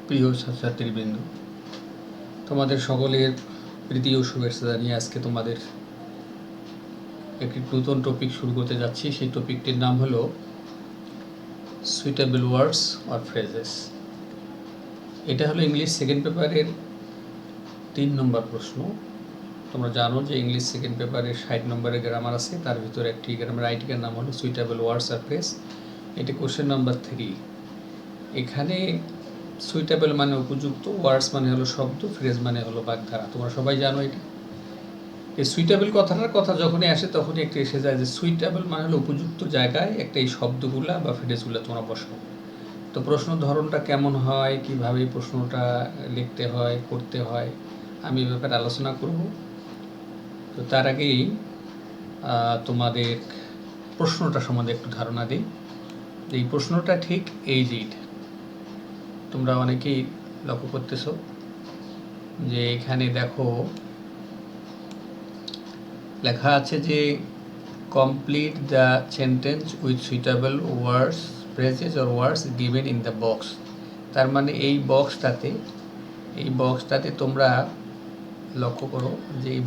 প্রিয় ছাত্রছাত্রীবৃন্দ, তোমাদের সকলের প্রীতি ও শুভেচ্ছা জানিয়ে আজকে তোমাদের একটি নতুন টপিক শুরু করতে যাচ্ছি। সেই টপিকটির নাম হলো সুইটেবল ওয়ার্ডস অর ফ্রেজেস। এটা হলো ইংলিশ সেকেন্ড পেপারের 3 নম্বর প্রশ্ন। তোমরা জানো যে ইংলিশ সেকেন্ড পেপারের 60 নম্বরের গ্রামার আছে, তার ভিতরে একটি গ্রামার রাইটিংয়ের নাম হলো সুইটেবল ওয়ার্ডস অর ফ্রেজ। এটি কোশ্চেন নাম্বার 3। এখানে সুইটেবল মানে উপযুক্ত, ওয়ার্ডস মানে হলো শব্দ, ফ্রেজ মানে হলো বাগধারা। তোমরা সবাই জানো এটা। এই সুইটেবল কথাটার কথা যখনই আসে তখনই একটু এসে যায় যে সুইটেবল মানে হলো উপযুক্ত জায়গায় একটা এই শব্দগুলা বা ফ্রেজগুলো তোমরা বসাও। তো প্রশ্ন ধরনটা কেমন হয়, কীভাবে প্রশ্নটা লিখতে হয়, করতে হয়, আমি এ ব্যাপারে আলোচনা করব। তো তার আগেই তোমাদের প্রশ্নটা সম্বন্ধে একটু ধারণা দিই। এই প্রশ্নটা ঠিক এই যে তোমরা অনেকেই লক্ষ্য করতেছো যে এখানে দেখো লেখা আছে যে complete the sentence with suitable words, phrases or words given in the box. তার মানে এই বক্সটাতে তোমরা লক্ষ্য করো যে এই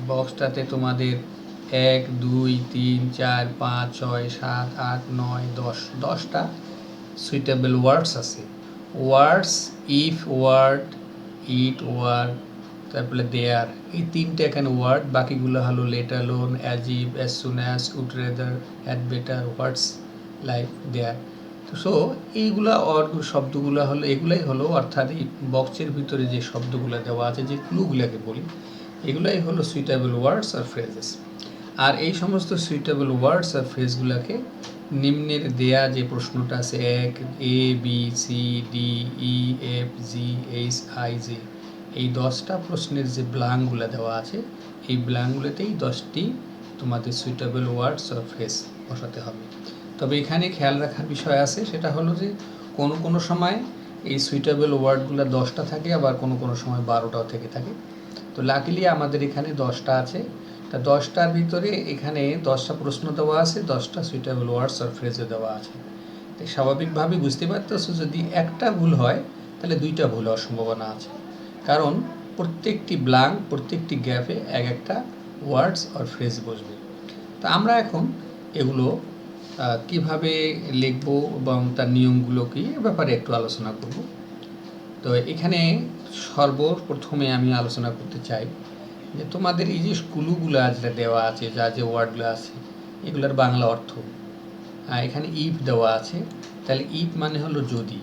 বক্সটাতে তোমাদের 1, 2, 3, 4, 5, 6, 7, 8, 9, 10টা সুইটেবল ওয়ার্ডস আছে। Words, if word, it word, তারপরে দেয়ার, এই 3টে এখানে ওয়ার্ড। বাকিগুলো হলো let alone, as if, as soon as, would rather, had better, what's like, there. So এইগুলা শব্দগুলো হলো, এগুলাই হলো অর্থাৎ এই বক্সের ভিতরে যে শব্দগুলো দেওয়া আছে, যে ক্লুগুলোকে বলি, এগুলাই হলো সুইটেবল ওয়ার্ডস আর ফ্রেজেস। আর এই সমস্ত সুইটেবল ওয়ার্ডস আর ফ্রেজগুলোকে নিম্নের দেয়া যে প্রশ্নটা আছে, 1, A, B, C, D, E, F, G, H, I, J, এই 10টা প্রশ্নের যে ব্ল্যাঙ্কগুলো দেওয়া আছে, এই ব্ল্যাঙ্কগুলোতেই 10টি তোমাদের সুইটেবল ওয়ার্ডস আর ফ্রেজ বসাতে হবে। তবে এখানে খেয়াল রাখার বিষয় আছে, সেটা হলো যে কোনো সময় এই সুইটেবল ওয়ার্ডগুলো 10টা থাকে, আবার কোনো সময় 12টাও থেকে থাকে। তো লাকিলি আমাদের এখানে 10টা আছে। তা 10টার ভিতরে এখানে 10টা প্রশ্ন দেওয়া আছে, 10টা সুইটেবল ওয়ার্ডস আর ফ্রেজে দেওয়া আছে। তাই স্বাভাবিকভাবেই বুঝতে পারতেছো যদি একটা ভুল হয় তাহলে 2টা ভুল হওয়ার সম্ভাবনা আছে, কারণ প্রত্যেকটি ব্ল্যাঙ্ক, প্রত্যেকটি গ্যাপে এক একটা ওয়ার্ডস আর ফ্রেজ বসবে। তো আমরা এখন এগুলো কিভাবে লিখব এবং তার নিয়মগুলো কি, এ ব্যাপারে একটু আলোচনা করব। তো এখানে সর্বপ্রথমে আমি আলোচনা করতে চাই যে তোমাদের এই যে ক্লুগুলো যেটা দেওয়া আছে, যে ওয়ার্ডগুলো আছে, এগুলোর বাংলা অর্থ। এখানে ইফ দেওয়া আছে, তাহলে ইফ মানে হলো যদি।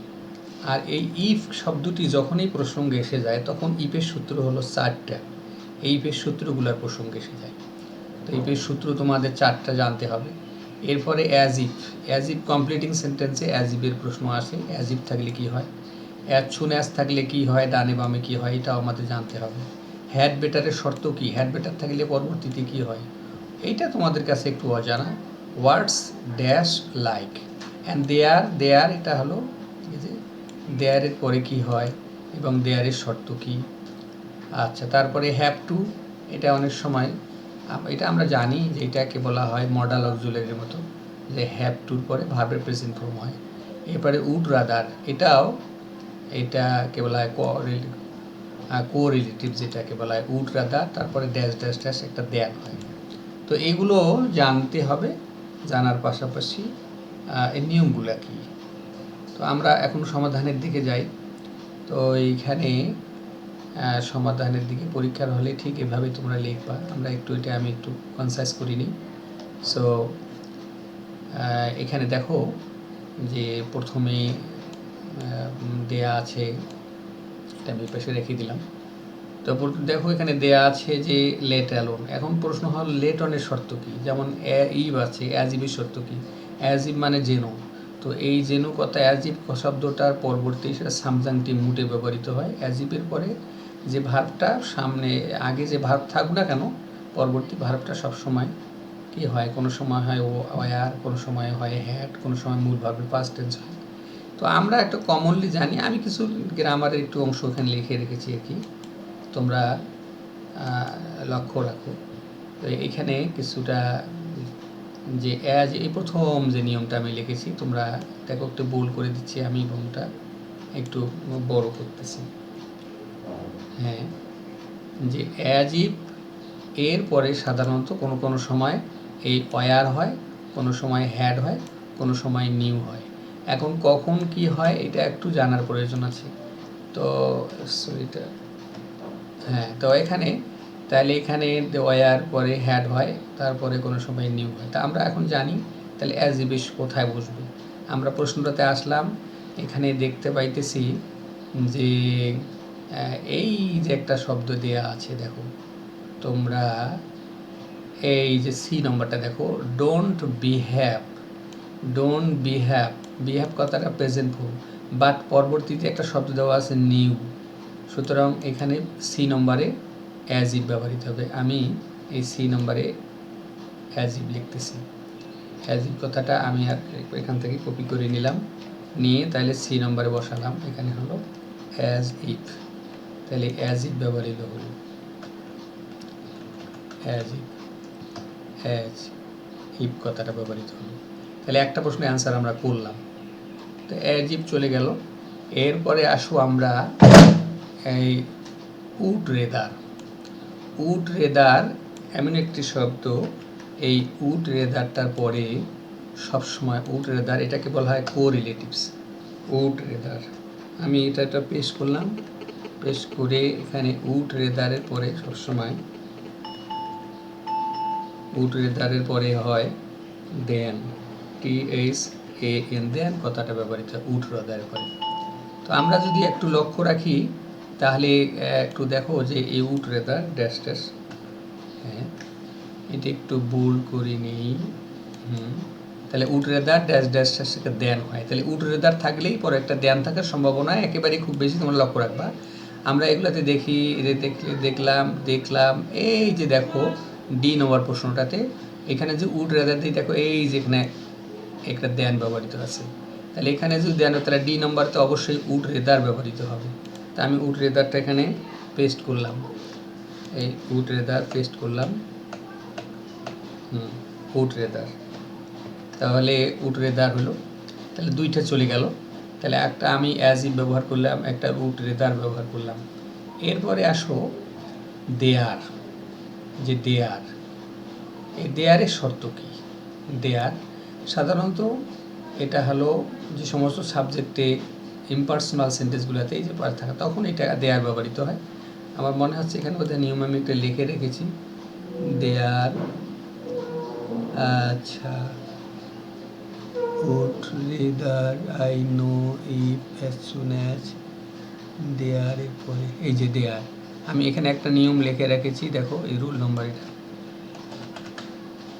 আর এই ইফ শব্দটি যখনই প্রসঙ্গে এসে যায় তখন ইফের সূত্র হলো 4টা। এই ইফের সূত্রগুলোর প্রসঙ্গে এসে যায়। তো ইফের সূত্র তোমাদের 4টা জানতে হবে। এরপরে অ্যাজ ইফ কমপ্লিটিং সেন্টেন্সে অ্যাজ ইফের প্রশ্ন আসে। অ্যাজ ইফ থাকলে কি হয়, অ্যাজ সুন অ্যাজ থাকলে কি হয়, ডানে বামে কি হয়, এটাও আমাদের জানতে হবে। হ্যাড বেটারের শর্ত কি, হ্যাড বেটার থাকলে পরবর্তীতে কি হয়, এইটা তোমাদের কাছে একটু অজানা। ওয়ার্ডস ড্যাশ লাইক অ্যান্ড দেয়ার, এটা হলো যে দেয়ারের পরে কি হয় এবং দেয়ারের শর্ত কি। আচ্ছা, তারপরে হ্যাভ টু, এটা অনেক সময় এটা আমরা জানি যে এটাকে বলা হয় মডাল অক্সিলারির মতো, যে হ্যাভ টুর পরে ভার্বের প্রেজেন্ট ফর্ম হয়। এরপরে উড রাদার, এটাকে বলা হয় কোরিলেটিভ, যেটাকে বলা হয় উড রাদার, তারপরে ড্যাশ ড্যাশ ড্যাশ একটা দেয়ার হয়। তো এগুলো জানতে হবে, জানার পাশাপাশি এর নিয়মগুলো কী। তো আমরা এখন সমাধানের দিকে যাই। তো এইখানে সমাধানের দিকে পরীক্ষার হলে ঠিক এভাবে তোমরা লিখবা। আমি একটু কনসাইজ করি নিই। সো এখানে দেখো যে প্রথমে দেয়া আছে, এটা আমি পাশে রেখে দিলাম। তো দেখো এখানে দেয়া আছে যে লেট অ্যালোন। এখন প্রশ্ন হল লেট অনের শর্ত কী, যেমন ইভ আছে, অ্যাজ ইভের শর্ত কী। অ্যাজ ইভ মানে জেনো, তো এই জেনো কথা অ্যাজ ইভ শব্দটার পরবর্তী সেটা সামজাংটি মুটে ব্যবহৃত হয়। অ্যাজ ইভের পরে যে ভার্বটা সামনে, আগে যে ভার্ব থাকুক না কেন, পরবর্তী ভার্বটা সবসময় কী হয়, কোনো সময় হয় ওয়ার, কোনো সময় হয় হ্যাড, কোনো সময় মূল ভার্বের পাস্ট টেন্স হয়। তো আমরা একটা কমনলি জানি, আমি কিছু গ্রামারের একটু অংশ এখানে লিখে রেখেছি আর কি, তোমরা লক্ষ্য রাখো। তো এখানে কিছুটা যে অ্যাজ এই প্রথম যে নিয়মটা আমি লিখেছি, তোমরা দেখো একটু বোল্ড করে দিচ্ছি আমি, বোনটা একটু বড় করতেছি। হ্যাঁ, যে অ্যাজ ইফ এর পরে সাধারণত কোনো কোনো সময় এই ওয়ার হয়, কোনো সময় হ্যাড হয়, কোনো সময় নিউ হয়। এখন কখন কি হয় এটা একটু জানার প্রয়োজন আছে। তো এটা হ্যাঁ, তো এখানে তাহলে এখানে ওয়ার পরে হ্যাড হয়, তারপরে কোনো সময় নিউ হয়। তা আমরা এখন জানি তাহলে অ্যাজ ইফ কোথায় বসবে। আমরা প্রশ্নটাতে আসলাম, এখানে দেখতে পাইতেছি যে এই যে একটা শব্দ দেয়া আছে, দেখো তোমরা এই যে সি নম্বরটা দেখো, don't behave. Don't behave, behave কথাটা প্রেজেন্ট ফর্ম, বাট পরবর্তীতে একটা শব্দ দেওয়া আছে নিউ। সুতরাং এখানে সি নম্বরে অ্যাজ ইফ ব্যবহৃত হবে। আমি এই সি নম্বরে অ্যাজ ইফ লিখতেছি। অ্যাজ ইফ কথাটা আমি আর এখান থেকে কপি করে নিলাম, নিয়ে তাহলে সি নম্বরে বসালাম। এখানে হলো অ্যাজ ইফ, তাহলে অ্যাজ ইফ ব্যবহৃত হলো। অ্যাজ ইফ, অ্যাজ ইফ কথাটা ব্যবহৃত হলো। তাহলে একটা প্রশ্নের অ্যান্সার আমরা করলাম। তো অ্যাজ ইফ চলে গেল। এরপরে আসো আমরা এই উড রেদার। উড রেদার এমন একটি শব্দ, এই উড রেদারটার পরে সবসময় উড রেদার, এটাকে বলা হয় কোরিলেটিভস। উড রেদার আমি এটা পেস্ট করলাম, পেস্ট করে এখানে উড রেদারের পরে সবসময় উড রেদারের পরে হয় দেন, THAN, দেন কথাটা ব্যবহৃত হয় উড রেদারের পরে। তো আমরা যদি একটু লক্ষ্য রাখি তাহলে একটু দেখো যে এই উড রেদার ড্যাশ ড্যাশ, হ্যাঁ এটা একটু বোল্ড করে নিই। তাহলে উড রেদার ড্যাশ ড্যাশ ড্যাশকে দেন হয়। তাহলে উড রেদার থাকলেই পরে একটা দেন থাকার সম্ভাবনা একেবারেই খুব বেশি, তোমরা লক্ষ্য রাখবা। আমরা এগুলোতে দেখি, দেখলাম এই যে দেখো ডি নম্বর প্রশ্নটাতে এখানে যে উড রেদার দিয়ে দেখো এই যেখানে একটা দেন ব্যবহৃত আছে। তাহলে এখানে যদি দেন হয় তাহলে ডি নম্বরতে অবশ্যই উড রেদার ব্যবহৃত হবে। তা আমি উড রেদারটা এখানে পেস্ট করলাম, এই উড রেদার পেস্ট করলাম। উড রেদার, তাহলে উড রেদার হলো। তাহলে দুইটা চলে গেল। তাহলে একটা আমি অ্যাজ ইফ ব্যবহার করলাম, একটা উড রেদার ব্যবহার করলাম। এরপরে আসো দেয়ার। যে দেয়ার, এই দেয়ারের শর্ত কী? দেয়ার সাধারণত এটা হলো যে সমস্ত সাবজেক্টে ইম্পার্সোনাল সেন্টেন্সগুলোতে এই যে পার থাকে তখন এটা দেয়ার ব্যবহৃত হয়। আমার মনে হচ্ছে এখানে বোধহয় নিয়ম আমি একটা লিখে রেখেছি, দেয়ার। আচ্ছা, would rather I know if as soon as there এর পরে এই যে দেয়ার, আমি এখানে একটা নিয়ম লিখে রেখেছি, দেখো এই রুল নম্বর এটা,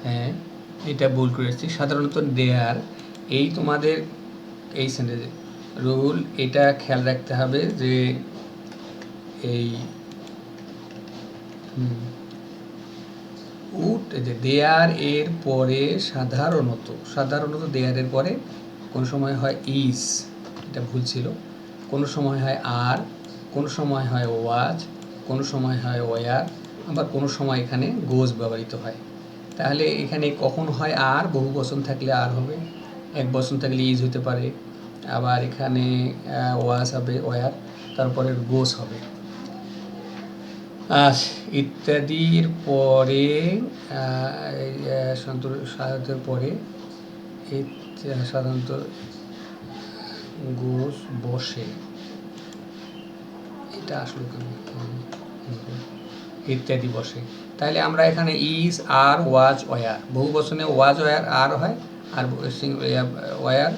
হ্যাঁ এটা ভুল করেছি। সাধারণত দেয়ার এই তোমাদের এই সেন্টেন্সে রুল, এটা খেয়াল রাখতে হবে যে এই উড যে দেয়ার এর পরে সাধারণত দেয়ারের পরে কোন সময় হয় ইজ, এটা ভুল ছিল, কোন সময় হয় আর, কোন সময় হয় ওয়াজ, কোন সময় হয় ওয়ার, আবার কোন সময় এখানে গোজ ব্যবহৃত হয়। তাহলে এখানে কখন হয় আর, বহু বচন থাকলে আর হবে, এক বচন থাকলে ইজ হতে পারে, আবার এখানে ওয়াজ হবে ওয়ার, তারপরে গোজ হবে। ইত্যাদির পরে সাধারণত পরে সাধারণত গোস বসে, এটা আসলে ইত্যাদি বসে। তাহলে আমরা এখানে ইজ আর ওয়াজ ওয়ার, বহু বচনে ওয়াজ ওয়ার আর হয়, আর ওয়ার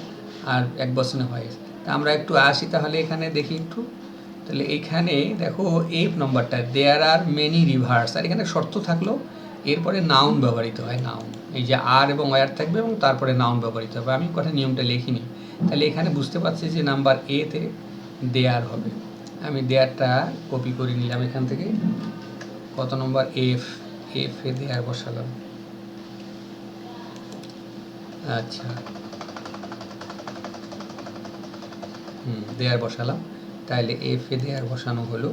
আর এক বচনে হয়। তা আমরা একটু আসি তাহলে এখানে দেখি একটু। তাহলে এখানে দেখো এফ নম্বরটা, দেয়ার আর মেনি রিভার্স, আর এখানে শর্ত থাকলো এরপরে নাউন ব্যবহৃত হয়। নাউন এই যে আর এবং ওয়ার থাকবে এবং তারপরে নাউন ব্যবহৃত হবে। আমি কথা নিয়মটা লিখিনি, তাহলে এখানে বুঝতে পারছি যে নাম্বার এতে দেয়ার হবে। আমি দেয়ারটা কপি করে নিলাম এখান থেকে, কত নম্বর এফ, এফ এ দেয়ার বসালাম। আচ্ছা, দেয়ার বসালাম, তাহলে এফ এ দেয়ার বসানো হলো,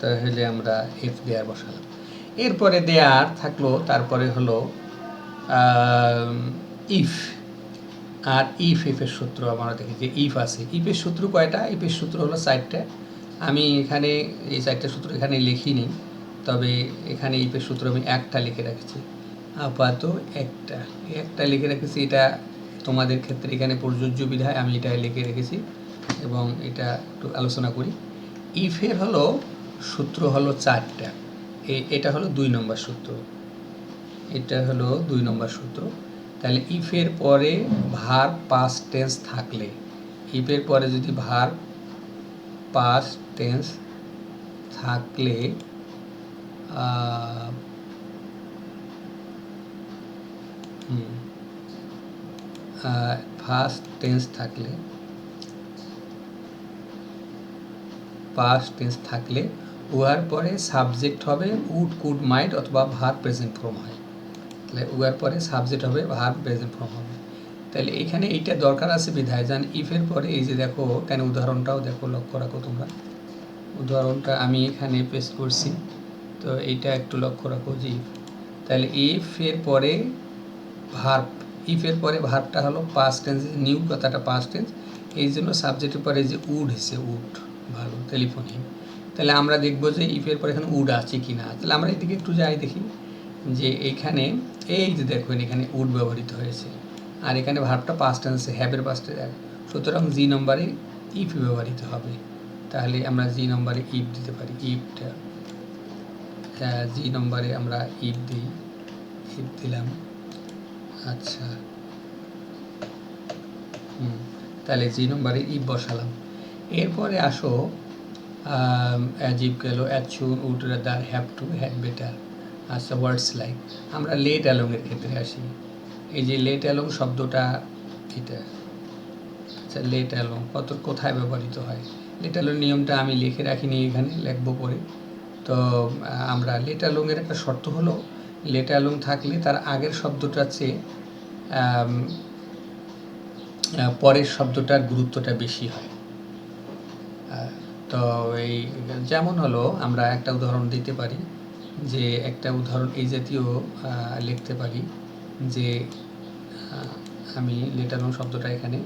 তাহলে আমরা এফ দেয়ার বসালাম। এরপরে দেয়ার থাকলো, তারপরে হলো ইফ, আর ইফের সূত্র আমরা দেখি যে ইফ আছে। ইফের সূত্র কয়টা? ইফের সূত্র হলো 4টা। আমি এখানে এই 4টা সূত্র এখানে লিখিনি, তবে এখানে ইফের সূত্র আমি একটা লিখে রাখছি, আপাতত একটা লিখে রেখেছি। এটা তোমাদের ক্ষেত্রে এখানে প্রযোজ্য বিধায় আমি এটা লিখে রেখেছি এবং এটা একটু আলোচনা করি। ইফের হলো সূত্র হলো 4টা। এটা হলো 2 নম্বর সূত্র, এটা হলো 2 নম্বর সূত্র। তাহলে ইফের পরে ভার্ব পাস্ট টেন্স থাকলে, ইফের পরে যদি ভার্ব পাস্ট টেন্স থাকলে ফার্স্ট টেন্স থাকলে, পাস্ট টেন্স থাকলে উহার পরে সাবজেক্ট হবে উড, কুড, মাইট অথবা ভার্ব প্রেজেন্ট ফর্ম হয়। তাহলে উহার পরে সাবজেক্ট হবে, ভার্ব প্রেজেন্ট ফর্ম হবে। তাহলে এখানে এইটা দরকার আছে বিধায় যান ইফের পরে এই যে দেখো, কেন উদাহরণটাও দেখো, লক্ষ্য রাখো তোমরা। উদাহরণটা আমি এখানে পেস্ট করছি, তো এইটা একটু লক্ষ্য রাখো যে তাহলে ইফের পরে ভার্ব, ইফের পরে ভার্বটা হলো পাস্ট টেন্স, নিউ কথাটা পাস্ট টেন্স, এই জন্য সাবজেক্টের পরে যে উড এসে, উড, ভালো, টেলিফোনিং। তাহলে আমরা দেখব যে ইফের পরে এখানে উড আছে কি না। তাহলে আমরা এদিকে একটু যাই দেখি যে এইখানে এই যে দেখুন এখানে উড ব্যবহৃত হয়েছে, আর এখানে ভার্বটা পাস্ট টেন্সে, হ্যাভের পাস্টে, সুতরাং জি নম্বরে ইফ ব্যবহৃত হবে। তাহলে আমরা জি নম্বরে ইফ দিতে পারি, ইফটা জি নম্বরে আমরা ইফ দিই, ইফ দিলাম। আচ্ছা, তাহলে জি নম্বরে ইফ বসালাম। এরপরে আসো অ্যাজিভ গেল, as should, would, rather, have to, had better. আচ্ছা, ওয়ার্ডস লাইক, আমরা লেট অ্যালংয়ের ক্ষেত্রে আসি। এই যে লেট অ্যালং শব্দটা, এটা আচ্ছা, লেট অ্যালং কোথায় ব্যবহৃত হয়? লেট অ্যালং নিয়মটা আমি লিখে রাখিনি, এখানে লিখবো পরে। তো আমরা লেট অ্যালংয়ের একটা শর্ত হলো, লেট অ্যালং থাকলে তার আগের শব্দটার চেয়ে পরের শব্দটার গুরুত্বটা বেশি হয়। তো এই যেমন হলো, আমরা একটা উদাহরণ দিতে পারি, যে একটা উদাহরণ এই জাতীয় লিখতে পারি যে আমি লেট অ্যালং শব্দটা এখানে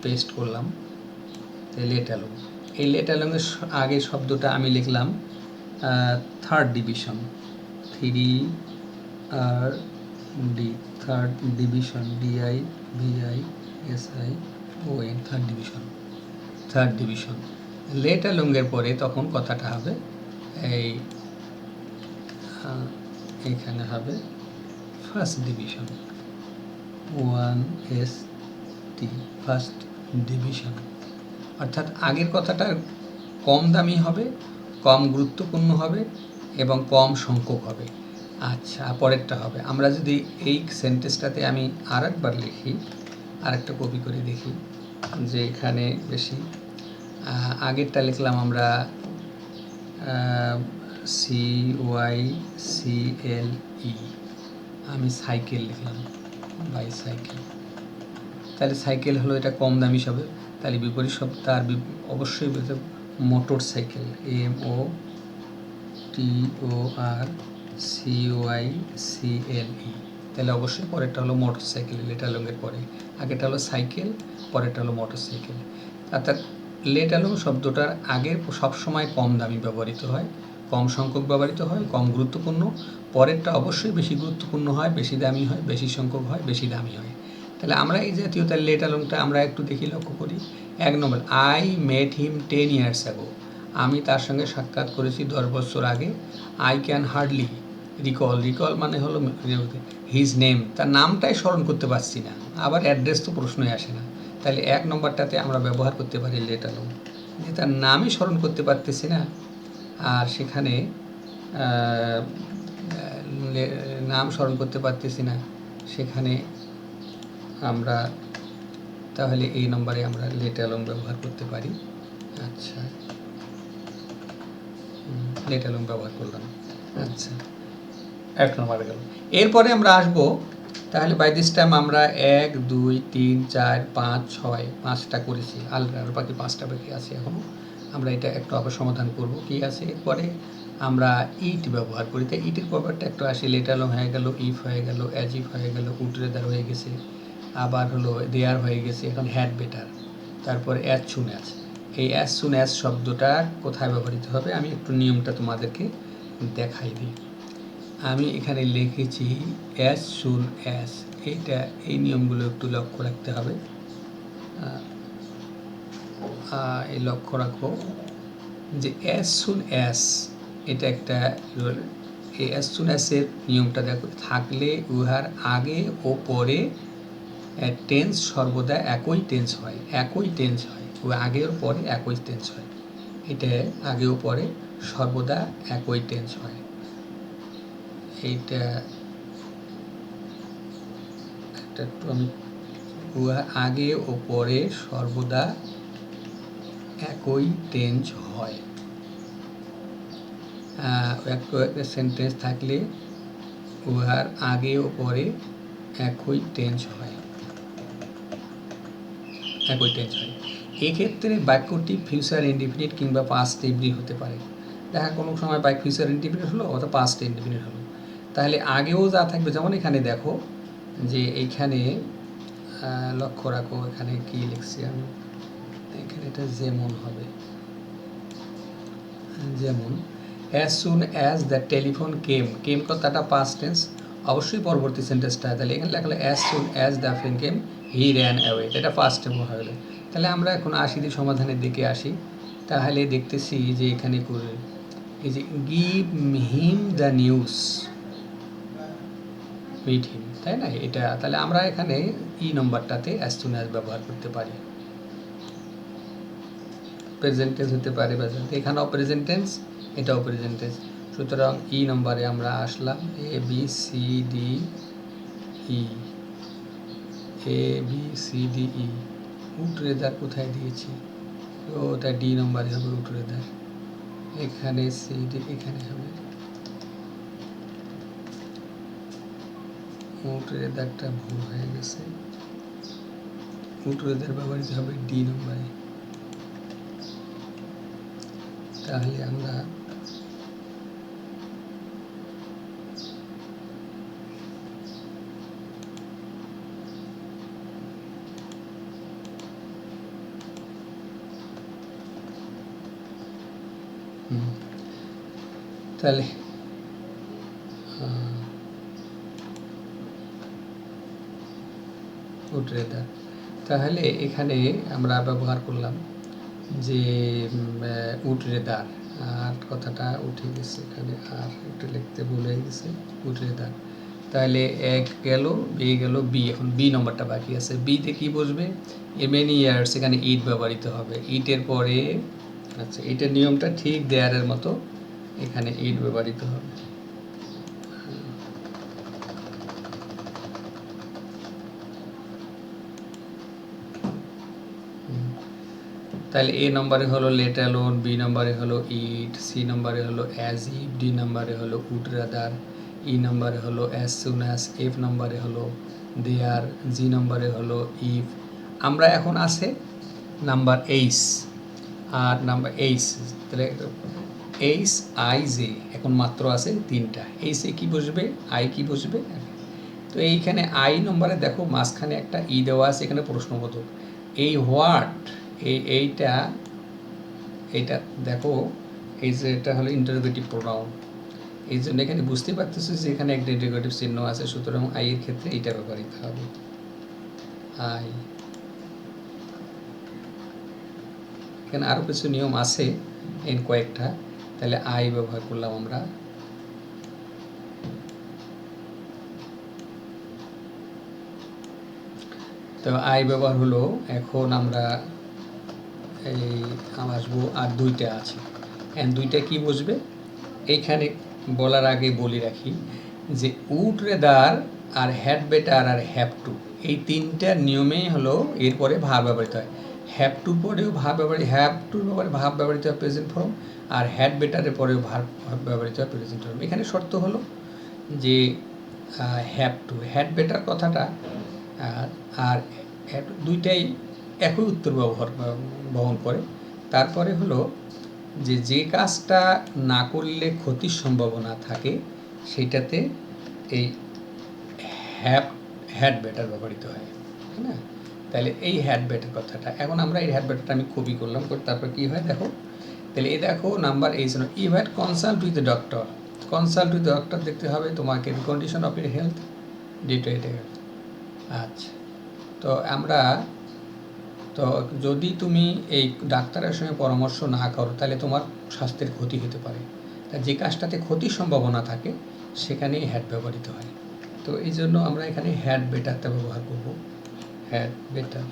পেস্ট করলাম। লেট অ্যালং, এই লেট অ্যালংয়ের আগের শব্দটা আমি লিখলাম third division, 3RD, third division, DIVISION, third division, third division. Let অ্যালংয়ের পরে তখন কথাটা হবে এই এখানে হবে first division, 1ST, first division. অর্থাৎ আগের কথাটা কম দামি হবে, কম গুরুত্বপূর্ণ হবে এবং কম সংখ্যক হবে। আচ্ছা, পরেরটা হবে, আমরা যদি এই সেন্টেন্সটাতে আমি আর একবার লিখি, আরেকটা কপি করে দেখি যে এখানে বেশি, আগেরটা লিখলাম আমরা CYCLE, আমি সাইকেল লিখলাম, বাইসাইকেল। তাহলে সাইকেল হলো এটা কম দামি হবে, তাহলে বিপরীত শব্দ তার অবশ্যই মোটর সাইকেল, MOTORCYCLE। তাহলে অবশ্যই পরেরটা হলো মোটর সাইকেল, লেট অ্যালংয়ের পরে। আগেরটা হলো সাইকেল, পরেরটা হলো মোটর সাইকেল। অর্থাৎ লেট অ্যালং শব্দটার আগের সবসময় কম দামি ব্যবহৃত হয়, কম সংখ্যক ব্যবহৃত হয়, কম গুরুত্বপূর্ণ। পরেরটা অবশ্যই বেশি গুরুত্বপূর্ণ হয়, বেশি দামি হয়, বেশি সংখ্যক হয়, বেশি দামি হয়। তাহলে আমরা এই জাতীয় তার লেট অ্যালংটা আমরা একটু দেখি, লক্ষ্য করি। 1 নম্বর, I met him 10 years ago, আমি তার সঙ্গে সাক্ষাৎ করেছি 10 বছর আগে। I can hardly recall, recall মানে হলো হিজ নেম, তার নামটাই স্মরণ করতে পারছি না, আবার অ্যাড্রেস তো প্রশ্নই আসে না। তাহলে 1 নম্বরটাতে আমরা ব্যবহার করতে পারি লেট অ্যালং, যে তার নামই স্মরণ করতে পারতেছি না, আর সেখানে নাম স্মরণ করতে পারতেছি না, সেখানে আমরা তাহলে এই নম্বরে আমরা লেট অ্যালং ব্যবহার করতে পারি। আচ্ছা, লেট অ্যালং ব্যবহার করলাম। আচ্ছা, 1 নম্বরে গেল। এরপরে আমরা আসবো, তাহলে বাই দিস টাইম আমরা 1 2 3 4 5 6 5টা করেছি, আর বাকি 5টা বাকি আছে এখনও। আমরা এটা একটু আবার সমাধান করব। কি আছে এরপরে? আমরা ইট ব্যবহার করি। তাই ইটের প্রপারটা একটু আসি, লেটার লং হয়ে গেল, ইফ হয়ে গেল, অ্যাজ ইফ হয়ে গেল, উড রেদার হয়ে গেছে, আবার হলো দেয়ার হয়ে গেছে, এখন হ্যাড বেটার, তারপরে অ্যাজ সুন অ্যাজ। এই অ্যাজ সুন অ্যাজ শব্দটা কোথায় ব্যবহৃত হবে আমি একটু নিয়মটা তোমাদেরকে দেখাই দিই। আমি এখানে লিখেছি অ্যাজ সুন অ্যাজ, এই নিয়মগুলো একটু লক্ষ্য রাখতে হবে। এই লক্ষ্য রাখো যে অ্যাজ সুন অ্যাজ এটা একটা এই অ্যাজ সুন অ্যাজের নিয়মটা দেখো, থাকলে উহার আগে ও পরে টেন্স সর্বদা একই টেন্স হয়, ও আগে ও পরে একই টেন্স হয়। এটা আগে ও পরে সর্বদা একই টেন্স হয়। এইটা একটু আমি উহা আগে ও পরে সর্বদা একই টেন্স হয়। একটা সেন্টেন্স থাকলে উহার আগে ও পরে একই টেন্স হয়। এক্ষেত্রে বাক্যটি ফিউচার ইনডিফিনিট কিংবা পাস্ট এভরি হতে পারে। দেখা কোনো সময় বাক্য ফিউচার ইনডিফিনিট হলো অথবা পাস্ট ইনডিফিনিট হলো, তাহলে আগেও যা থাকবে, যেমন এখানে দেখো যে এইখানে লক্ষ্য রাখো এখানে কি লিখছি আমি, এখানে এটা যেমন হবে, যেমন as soon as the telephone came কথাটা পাস্ট টেন্স, অবশ্যই পরবর্তী সেন্টেন্সটা, তাহলে এখানে লেখা হলো as soon as the phone came he ran away, এটা ফার্স্ট টেন্স হয়ে গেল। তাহলে আমরা এখন আশিটি সমাধানের দিকে আসি। তাহলে দেখতেছি যে এখানে করে এই যে give him the news with him, তাই না? এটা তাহলে আমরা এখানে নম্বরটাতে অ্যাজ সুন অ্যাজ ব্যবহার করতে পারি। প্রেজেন্ট টেন্স হতে পারে, এখানেও প্রেজেন্ট টেন্স, এটাও প্রেজেন্ট টেন্স। সুতরাং নম্বরে আমরা আসলাম, A B C D E. Would rather কোথায় দিয়েছি? ওটা ডি নম্বরে হবে উড রেদার। এখানে সি ডি, এখানে হবে উড রেদারটা ভুল হয়ে গেছে, উড রেদার ব্যবহৃত হবে ডি নম্বরে। তাহলে আমরা তাহলে উড রেদার, তাহলে এখানে আমরা ব্যবহার করলাম যে উড রেদার, আর কথাটা উঠে গেছে এখানে, আর একটু লিখতে ভুলে গেছে, উড রেদার। তাহলে এক গেল, বি গেল, বি, এখন বি নম্বরটা বাকি আছে। বিতে কি বসবে? এ মেনি ইয়ার্স, এখানে ইট ব্যবহৃত হবে। ইটের পরে আচ্ছা, এটার নিয়মটা ঠিক দেয়ারের মতো, এখানে ইট ব্যবহৃত হবে। তাহলে এ নম্বরে হলো লেট অ্যালোন, বি নম্বরে হলো ইট, সি নম্বরে হলো অ্যাজ ইফ, ডি নম্বরে হলো উড রাদার, ই নম্বরে হলো অ্যাজ সুন অ্যাজ, এফ নম্বরে হলো দেয়ার, জি নম্বরে হলো ইফ। আমরা এখন আছে নাম্বার এইচ, আর নাম্বার এইচ, তাহলে এইচ আই জে এখন মাত্র আছে তিনটা। এইচে কি বসবে? আই কি বসবে? তো এইখানে আই নম্বরে দেখো মাঝখানে একটা ই দেওয়া আছে, এখানে প্রশ্নবোধক। এই হোয়াট, এইটা দেখো, এই যে এটা হলো ইন্টারোগেটিভ প্রোনাউন, এই জন্য এখানে বুঝতে পারতেছি যে এখানে একটা ইন্টারোগেটিভ চিহ্ন আছে, সুতরাং আই এর ক্ষেত্রে এইটা ব্যবহৃত হবে, আই। এখানে আরও কিছু নিয়ম আছে কয়েকটা, তাহলে আই ব্যবহার করলাম আমরা। তো আই ব্যবহার হলো। এখন আমরা এই আসবো, আর দুইটা আছে, দুইটা কি বসবে? এইখানে বলার আগে বলে রাখি যে উড রেদার আর হ্যাড বেটার আর হ্যাভ টু, এই তিনটা নিয়মেই হলো এরপরে ভাব ব্যবহৃত হয়। হ্যাভ টুর পরেও ভাব ব্যবহৃত, হ্যাভ টুর ব্যাপারে ভাব ব্যবহৃত হয় প্রেজেন্ট ফর্ম, আর হ্যাড বেটারের পরেও ভাব ব্যবহৃত হয় প্রেজেন্ট ফর্ম। এখানে শর্ত হলো যে হ্যাভ টু, হ্যাড বেটার কথাটা আর দুইটাই একই উত্তর বহন করে। তারপরে হলো যে কাজটা না করলে ক্ষতির সম্ভাবনা থাকে সেটাতে এই হ্যাড বেটার ব্যবহৃত হয়, তাই না? তাহলে এই হ্যাড বেটার কথাটা, এখন আমরা এই হ্যাড বেটারটা আমি কপি করলাম, করে তারপর কী হয় দেখো। তাহলে এই দেখো নাম্বার এই জন্য you had consult with the doctor. Consult with the doctor দেখতে হবে তোমাকে condition of your health, day to day health. আচ্ছা, তো আমরা তো যদি তুমি এই ডাক্তারের সঙ্গে পরামর্শ না করো তাহলে তোমার স্বাস্থ্যের ক্ষতি হতে পারে। তা যে কাজটাতে ক্ষতির সম্ভাবনা থাকে সেখানেই হ্যাড ব্যবহৃত হয়। তো এই জন্য আমরা এখানে হ্যাড বেটারটা ব্যবহার করব, হ্যাড বেটার।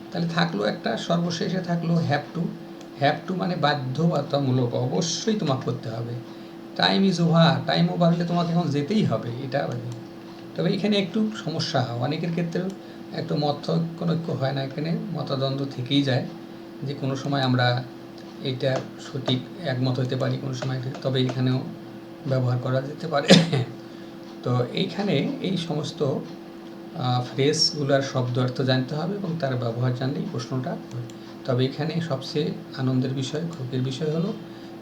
তাহলে থাকলো একটা, সর্বশেষে থাকলো হ্যাভ টু মানে বাধ্যবাধকতামূলক, অবশ্যই তোমাকে করতে হবে। Time is over, time over হলে তোমাকে এখন যেতেই হবে, এটা তবে এখানে একটু সমস্যা হয় অনেকের ক্ষেত্রেও, একটু মতৈক্য হয় না, এখানে মতদ্বন্দ্ব থেকেই যায় যে কোনো সময় আমরা এটা সঠিক একমত হতে পারি, কোনো সময়, তবে এখানেও ব্যবহার করা যেতে পারে। তো এইখানে এই সমস্ত ফ্রেজগুলোর শব্দ অর্থ জানতে হবে এবং তার ব্যবহার জানলেই প্রশ্নটা হয়। তবে এখানে সবচেয়ে আনন্দের বিষয়, খুশির বিষয় হলো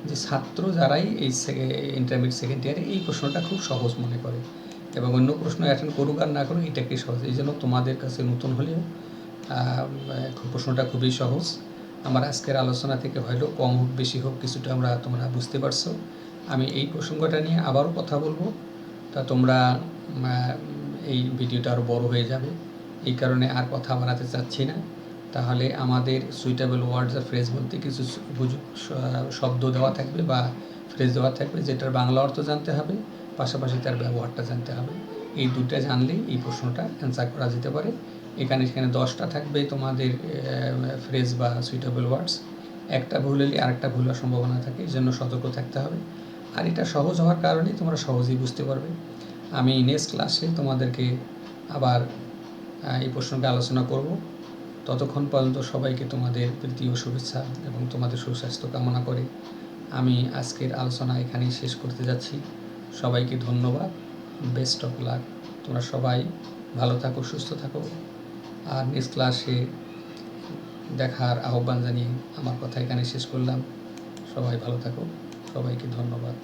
যে ছাত্র যারাই এই ইন্টারমিডিয়েট সেকেন্ড ইয়ারে এই প্রশ্নটা খুব সহজ মনে করে এবং অন্য প্রশ্ন অ্যাটেন্ড করুক আর না করুক এটাকে সহজ। এই জন্য তোমাদের কাছে নতুন হলেও প্রশ্নটা খুবই সহজ। আমার আজকের আলোচনা থেকে হয়তো কম হোক বেশি হোক কিছুটা তোমরা বুঝতে পারছো। আমি এই প্রসঙ্গটা নিয়ে আবারও কথা বলবো, তা তোমরা এই ভিডিওটা আরও বড় হয়ে যাবে, এই কারণে আর কথা বাড়াতে চাচ্ছি না। তাহলে আমাদের সুইটেবল ওয়ার্ডস আর ফ্রেজ বলতে কিছু শব্দ দেওয়া থাকবে বা ফ্রেজ দেওয়া থাকবে, যেটার বাংলা অর্থ জানতে হবে, পাশাপাশি তার ব্যবহারটা জানতে হবে। এই দুটো জানলেই এই প্রশ্নটা অ্যান্সার করা যেতে পারে। সেখানে 10টা থাকবে তোমাদের ফ্রেজ বা সুইটেবল ওয়ার্ডস। একটা ভুল হলে আরেকটা ভুল হওয়ার সম্ভাবনা থাকে, এই জন্য সতর্ক থাকতে হবে। আর এটা সহজ হওয়ার কারণে তোমরা সহজেই বুঝতে পারবে। আমি নেক্সট ক্লাসে তোমাদেরকে আবার এই প্রশ্নকে আলোচনা করব। ততক্ষণ পর্যন্ত সবাইকে তোমাদের প্রীতি ও শুভেচ্ছা এবং তোমাদের সুস্বাস্থ্য কামনা করে আমি আজকের আলোচনা এখানেই শেষ করতে যাচ্ছি। সবাইকে ধন্যবাদ, বেস্ট অফ লাক। তোমরা সবাই ভালো থাকো, সুস্থ থাকো। আর নেক্সট ক্লাসে দেখার আহ্বান জানিয়ে আমার কথা এখানে শেষ করলাম। সবাই ভালো থাকো, সবাইকে ধন্যবাদ।